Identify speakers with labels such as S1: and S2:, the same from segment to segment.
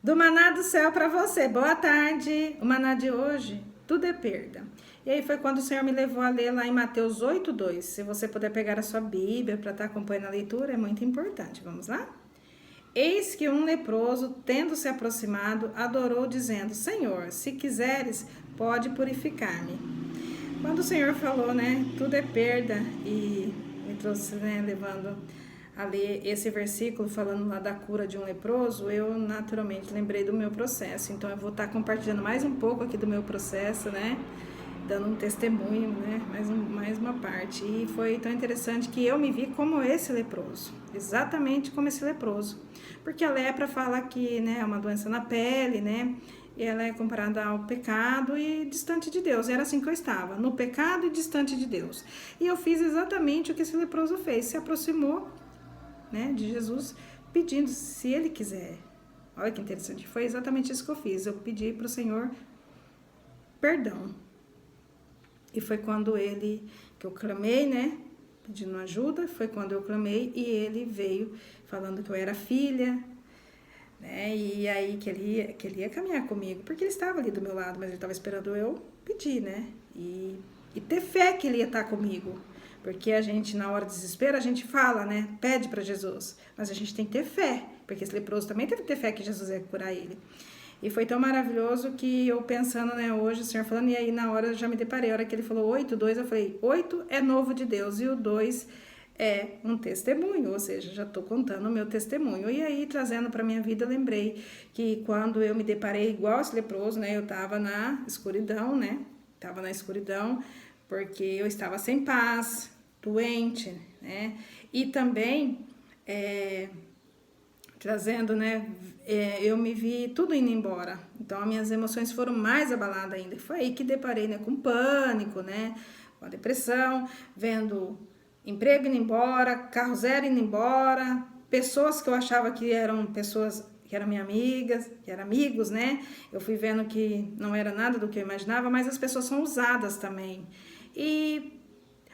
S1: Do maná do céu para você. Boa tarde. O maná de hoje, tudo é perda. E aí foi quando o Senhor me levou a ler lá em Mateus 8:2. Se você puder pegar a sua Bíblia para estar acompanhando a leitura, é muito importante. Vamos lá? Eis que um leproso, tendo se aproximado, adorou, dizendo: Senhor, se quiseres, pode purificar-me. Quando o Senhor falou, né, tudo é perda, e me trouxe, né, levando a ler esse versículo falando lá da cura de um leproso, eu naturalmente lembrei do meu processo. Então eu vou estar compartilhando mais um pouco aqui do meu processo, né? Dando um testemunho, né? Mais uma parte. E foi tão interessante que eu me vi como esse leproso, exatamente como esse leproso. Porque a lepra fala que, né, é uma doença na pele, né? E ela é comparada ao pecado e distante de Deus. Era assim que eu estava, no pecado e distante de Deus. E eu fiz exatamente o que esse leproso fez, se aproximou, né, de Jesus, pedindo se ele quiser. Olha que interessante, foi exatamente isso que eu fiz. Eu pedi para o Senhor perdão. E foi quando que eu clamei, né, pedindo ajuda, foi quando eu clamei e ele veio falando que eu era filha, né, e aí que ele ia caminhar comigo, porque ele estava ali do meu lado, mas ele estava esperando eu pedir, né, e ter fé que ele ia estar comigo. Porque a gente, na hora do desespero, a gente fala, né? Pede para Jesus. Mas a gente tem que ter fé. Porque esse leproso também teve que ter fé que Jesus ia curar ele. E foi tão maravilhoso que eu pensando, né, hoje, o Senhor falando, e aí na hora eu já me deparei. A hora que ele falou 8:2, eu falei, 8 é novo de Deus. E o 2 é um testemunho, ou seja, já estou contando o meu testemunho. E aí, trazendo para minha vida, eu lembrei que quando eu me deparei igual esse leproso, né? Eu estava na escuridão, né? Estava na escuridão, porque eu estava sem paz, doente, né? E também trazendo, né? Eu me vi tudo indo embora. Então, as minhas emoções foram mais abaladas ainda. Foi aí que deparei, né, com pânico, né? Com a depressão, vendo emprego indo embora, carro zero indo embora, pessoas que eu achava que eram pessoas que eram minhas amigas, que eram amigos, né? Eu fui vendo que não era nada do que eu imaginava, mas as pessoas são usadas também. E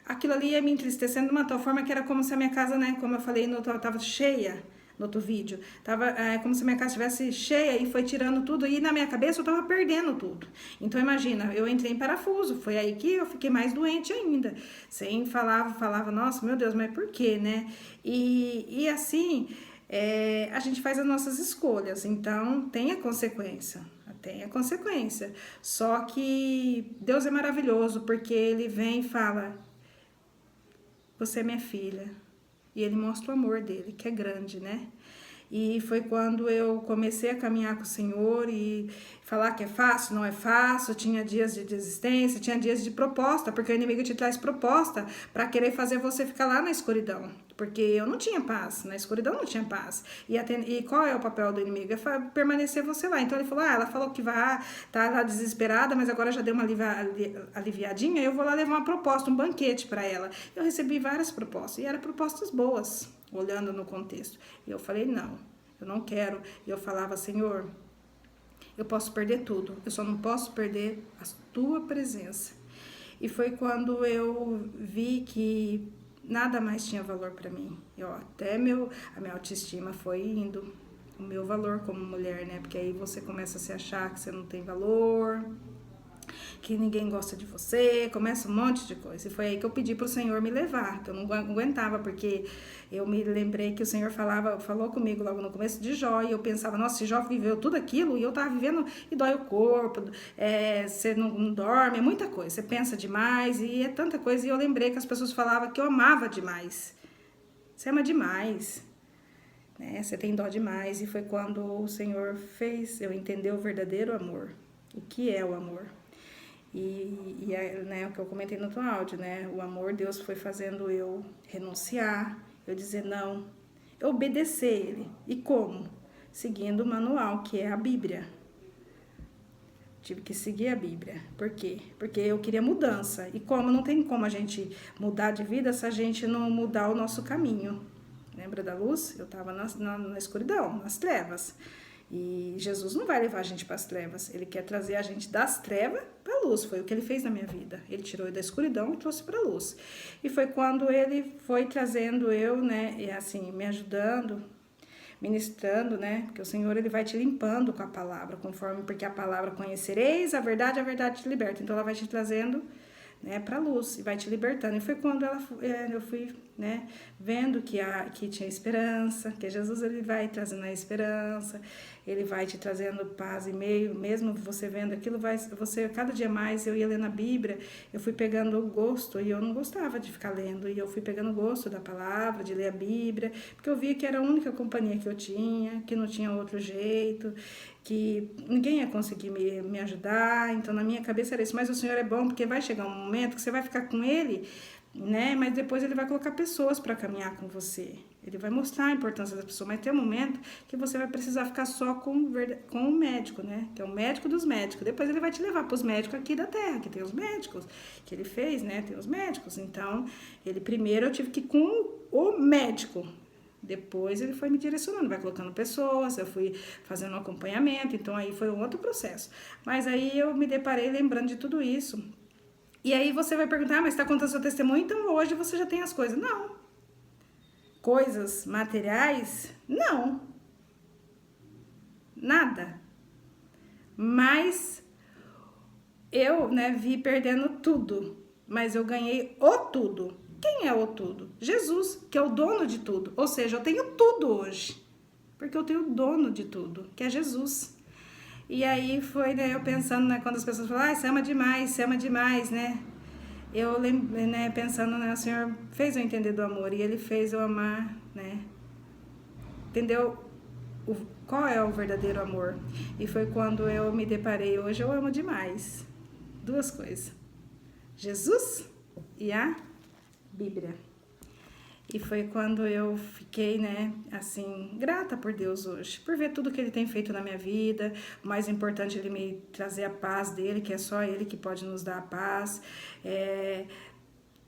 S1: aquilo ali ia me entristecendo de uma tal forma que era como se a minha casa, né, como eu falei, estava cheia no outro vídeo. Tava como se a minha casa estivesse cheia e foi tirando tudo. E na minha cabeça eu tava perdendo tudo. Então imagina, eu entrei em parafuso. Foi aí que eu fiquei mais doente ainda. Sem falava, nossa, meu Deus, mas por quê, né? E assim, a gente faz as nossas escolhas. Então tem a consequência. Tem a consequência. Só que Deus é maravilhoso, porque Ele vem e fala: você é minha filha. E ele mostra o amor dele, que é grande, né? E foi quando eu comecei a caminhar com o Senhor e falar que é fácil, não é fácil. Tinha dias de desistência, tinha dias de proposta, porque o inimigo te traz proposta para querer fazer você ficar lá na escuridão. Porque eu não tinha paz, na escuridão não tinha paz. E qual é o papel do inimigo? É permanecer você lá. Então ele falou: ela falou que vai, tá lá desesperada, mas agora já deu uma aliviadinha, eu vou lá levar uma proposta, um banquete para ela. Eu recebi várias propostas, e eram propostas boas, olhando no contexto. E eu falei: não, eu não quero. E eu falava: Senhor, eu posso perder tudo, eu só não posso perder a tua presença. E foi quando eu vi que nada mais tinha valor para mim. Até a minha autoestima foi indo, o meu valor como mulher, né? Porque aí você começa a se achar que você não tem valor, que ninguém gosta de você, começa um monte de coisa. E foi aí que eu pedi pro Senhor me levar, que eu não aguentava, porque eu me lembrei que o Senhor falou comigo logo no começo de Jó, e eu pensava, nossa, se Jó viveu tudo aquilo, e eu tava vivendo, e dói o corpo, você não dorme, é muita coisa, você pensa demais, e é tanta coisa. E eu lembrei que as pessoas falavam que eu amava demais. Você ama demais, né? Você tem dó demais. E foi quando o Senhor fez eu entender o verdadeiro amor. O que é o amor? Né, o que eu comentei no outro áudio, né? O amor, Deus foi fazendo eu renunciar, eu dizer não, eu obedecer Ele. E como? Seguindo o manual, que é a Bíblia. Tive que seguir a Bíblia. Por quê? Porque eu queria mudança. E como não tem como a gente mudar de vida se a gente não mudar o nosso caminho. Lembra da luz? Eu estava na escuridão, nas trevas. E Jesus não vai levar a gente para as trevas. Ele quer trazer a gente das trevas para a luz. Foi o que ele fez na minha vida. Ele tirou eu da escuridão e trouxe para a luz. E foi quando ele foi trazendo eu, né, e assim, me ajudando. ministrando, né? Porque o Senhor, ele vai te limpando com a palavra, porque a palavra conhecereis, a verdade te liberta. Então, ela vai te trazendo, né, para a luz e vai te libertando. E foi quando eu fui, né, vendo que tinha esperança, que Jesus, ele vai trazendo a esperança, ele vai te trazendo paz e meio, mesmo você vendo aquilo, cada dia mais eu ia lendo a Bíblia, eu fui pegando o gosto, e eu não gostava de ficar lendo, e eu fui pegando o gosto da palavra, de ler a Bíblia, porque eu via que era a única companhia que eu tinha, que não tinha outro jeito, que ninguém ia conseguir me ajudar, então na minha cabeça era isso, mas o Senhor é bom, porque vai chegar um momento que você vai ficar com Ele, né, mas depois Ele vai colocar pessoas para caminhar com você, Ele vai mostrar a importância das pessoas, mas tem um momento que você vai precisar ficar só com o médico, né, que é o médico dos médicos, depois Ele vai te levar para os médicos aqui da terra, que tem os médicos, que Ele fez, né, tem os médicos, então, primeiro eu tive que ir com o médico, depois ele foi me direcionando, vai colocando pessoas, eu fui fazendo um acompanhamento, então aí foi um outro processo. Mas aí eu me deparei lembrando de tudo isso. E aí você vai perguntar, mas está contando seu testemunho, então hoje você já tem as coisas. Não. Coisas materiais? Não. Nada. Mas eu, né, vi perdendo tudo, mas eu ganhei o tudo. Quem é o tudo? Jesus, que é o dono de tudo. Ou seja, eu tenho tudo hoje, porque eu tenho o dono de tudo, que é Jesus. E aí foi, né, eu pensando, né, quando as pessoas falam, você ama demais, né? Eu lembrei, né, pensando, né, o Senhor fez eu entender do amor, e Ele fez eu amar, né? Entendeu qual é o verdadeiro amor? E foi quando eu me deparei, hoje eu amo demais. Duas coisas. Jesus e a Bíblia. E foi quando eu fiquei, né, assim, grata por Deus hoje, por ver tudo que Ele tem feito na minha vida. O mais importante, Ele me trazer a paz dEle, que é só Ele que pode nos dar a paz,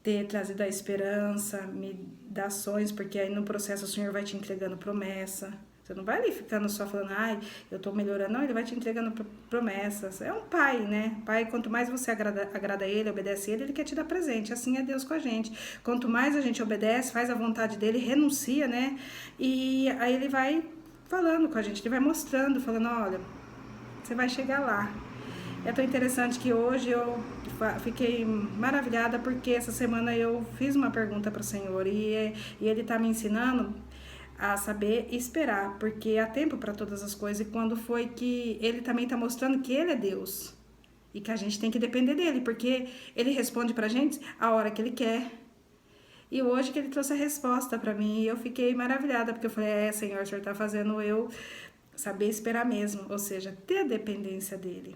S1: ter trazido a esperança, me dar ações, porque aí no processo o Senhor vai te entregando promessa. Você não vai ali ficando só falando, eu tô melhorando. Não, Ele vai te entregando promessas. É um pai, né? Pai, quanto mais você agrada Ele, obedece Ele, Ele quer te dar presente. Assim é Deus com a gente. Quanto mais a gente obedece, faz a vontade dEle, renuncia, né? E aí Ele vai falando com a gente, Ele vai mostrando, falando, olha, você vai chegar lá. É tão interessante que hoje eu fiquei maravilhada, porque essa semana eu fiz uma pergunta para o Senhor, e Ele tá me ensinando a saber esperar, porque há tempo para todas as coisas, e quando foi que Ele também está mostrando que Ele é Deus, e que a gente tem que depender dEle, porque Ele responde pra gente a hora que Ele quer. E hoje que Ele trouxe a resposta para mim, e eu fiquei maravilhada, porque eu falei, Senhor, o Senhor está fazendo eu saber esperar mesmo, ou seja, ter a dependência dEle.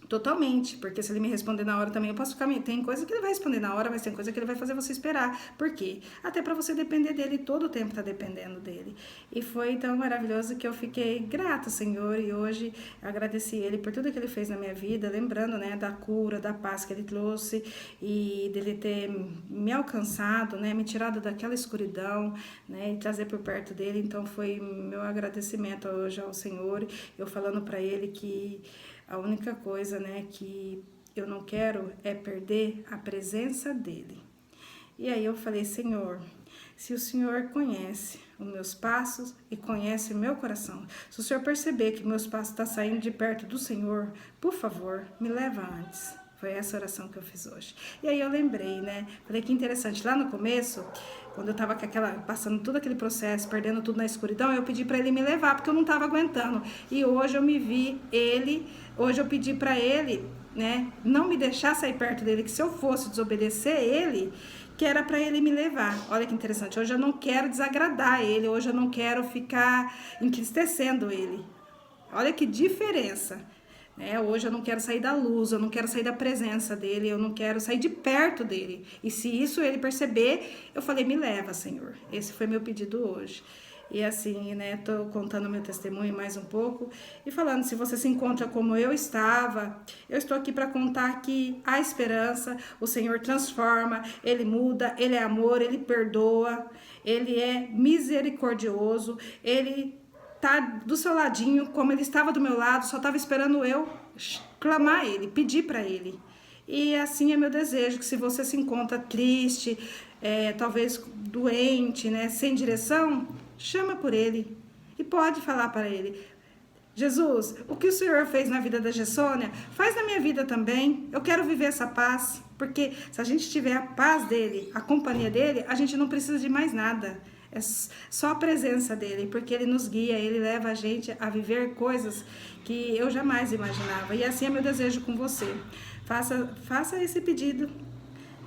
S1: Totalmente, porque se Ele me responder na hora também, eu posso ficar... Tem coisa que Ele vai responder na hora, mas tem coisa que Ele vai fazer você esperar. Por quê? Até para você depender dEle, todo o tempo tá dependendo dEle. E foi tão maravilhoso que eu fiquei grata, Senhor, e hoje eu agradeci Ele por tudo que Ele fez na minha vida, lembrando, né, da cura, da paz que Ele trouxe, e dEle ter me alcançado, né, me tirado daquela escuridão, né, e trazer por perto dEle. Então foi meu agradecimento hoje ao Senhor, eu falando para Ele que a única coisa, né, que eu não quero é perder a presença dEle. E aí eu falei, Senhor, se o Senhor conhece os meus passos e conhece o meu coração, se o Senhor perceber que meus passos estão saindo de perto do Senhor, por favor, me leva antes. Foi essa oração que eu fiz hoje. E aí eu lembrei, né? Falei que interessante. Lá no começo, quando eu tava passando todo aquele processo, perdendo tudo na escuridão, eu pedi para Ele me levar, porque eu não tava aguentando. E hoje eu me vi hoje eu pedi para Ele, né, não me deixar sair perto dEle, que se eu fosse desobedecer Ele, que era para Ele me levar. Olha que interessante. Hoje eu não quero desagradar Ele, hoje eu não quero ficar entristecendo Ele. Olha que diferença. Hoje eu não quero sair da luz, eu não quero sair da presença dEle, eu não quero sair de perto dEle. E se isso Ele perceber, eu falei, me leva, Senhor. Esse foi meu pedido hoje. E assim, né, tô contando meu testemunho mais um pouco e falando, se você se encontra como eu estava, eu estou aqui para contar que há esperança, o Senhor transforma, Ele muda, Ele é amor, Ele perdoa, Ele é misericordioso, Ele tá do seu ladinho, como Ele estava do meu lado, só estava esperando eu clamar a Ele, pedir para Ele. E assim é meu desejo, que se você se encontra triste, talvez doente, né, sem direção, chama por Ele. E pode falar para ele: Jesus, o que o Senhor fez na vida da Gessônia, faz na minha vida também. Eu quero viver essa paz. Porque se a gente tiver a paz dele, a companhia dele, a gente não precisa de mais nada. É só a presença dele, porque ele nos guia, ele leva a gente a viver coisas que eu jamais imaginava. E assim é meu desejo com você. Faça esse pedido.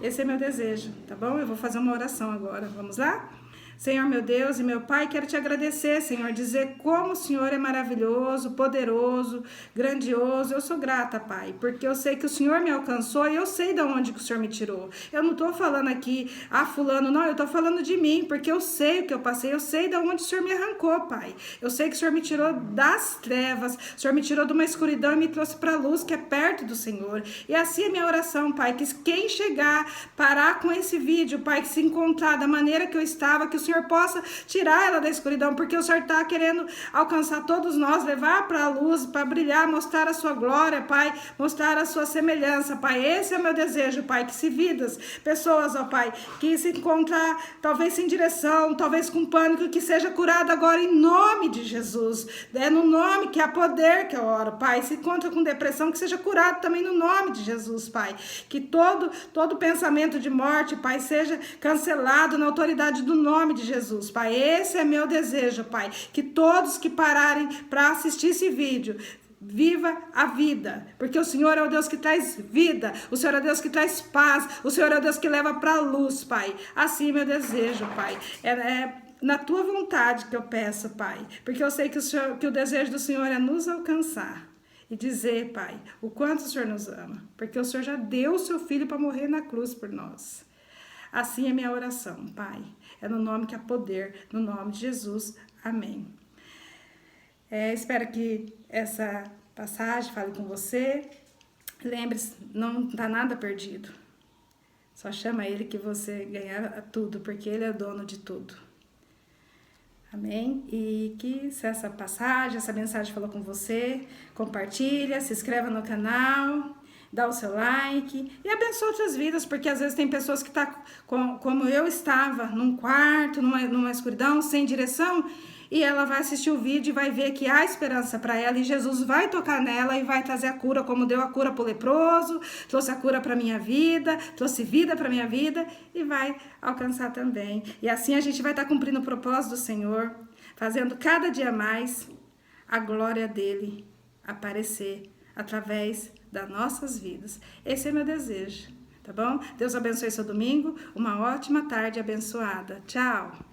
S1: Esse é meu desejo, tá bom? Eu vou fazer uma oração agora. Vamos lá? Senhor, meu Deus e meu Pai, quero te agradecer, Senhor, dizer como o Senhor é maravilhoso, poderoso, grandioso. Eu sou grata, Pai, porque eu sei que o Senhor me alcançou e eu sei de onde que o Senhor me tirou. Eu não tô falando aqui, fulano, não, eu tô falando de mim, porque eu sei o que eu passei, eu sei de onde o Senhor me arrancou, Pai. Eu sei que o Senhor me tirou das trevas, o Senhor me tirou de uma escuridão e me trouxe para a luz, que é perto do Senhor. E assim é minha oração, Pai, que quem chegar, parar com esse vídeo, Pai, que se encontrar da maneira que eu estava, que o Senhor possa tirar ela da escuridão, porque o Senhor está querendo alcançar todos nós, levar para a luz, para brilhar, mostrar a sua glória, Pai, mostrar a sua semelhança, Pai. Esse é o meu desejo, Pai, que se vidas, pessoas, ó Pai, que se encontrar talvez sem direção, talvez com pânico, que seja curada agora em nome de Jesus. É no nome que há poder que eu oro, Pai. Se encontra com depressão, que seja curado também no nome de Jesus, Pai. Que todo pensamento de morte, Pai, seja cancelado na autoridade do nome de Jesus, Pai. Esse é meu desejo, Pai. Que todos que pararem para assistir esse vídeo, viva a vida, porque o Senhor é o Deus que traz vida, o Senhor é o Deus que traz paz, o Senhor é o Deus que leva para a luz, Pai. Assim é meu desejo, Pai. Na tua vontade que eu peço, Pai, porque eu sei que o desejo do Senhor é nos alcançar e dizer, Pai, o quanto o Senhor nos ama, porque o Senhor já deu o seu Filho para morrer na cruz por nós. Assim é minha oração, Pai. É no nome que há poder, no nome de Jesus. Amém. Espero que essa passagem fale com você. Lembre-se, não está nada perdido. Só chama Ele que você ganhará tudo, porque Ele é o dono de tudo. Amém? E que se essa passagem, essa mensagem falou com você, compartilha, se inscreva no canal, dá o seu like e abençoa outras vidas, porque às vezes tem pessoas que estão como eu estava, num quarto, numa escuridão, sem direção, e ela vai assistir o vídeo e vai ver que há esperança para ela, e Jesus vai tocar nela e vai trazer a cura, como deu a cura para o leproso, trouxe a cura para minha vida, trouxe vida para minha vida, e vai alcançar também. E assim a gente vai estar cumprindo o propósito do Senhor, fazendo cada dia mais a glória dele aparecer através das nossas vidas. Esse é meu desejo, tá bom? Deus abençoe seu domingo, uma ótima tarde abençoada. Tchau!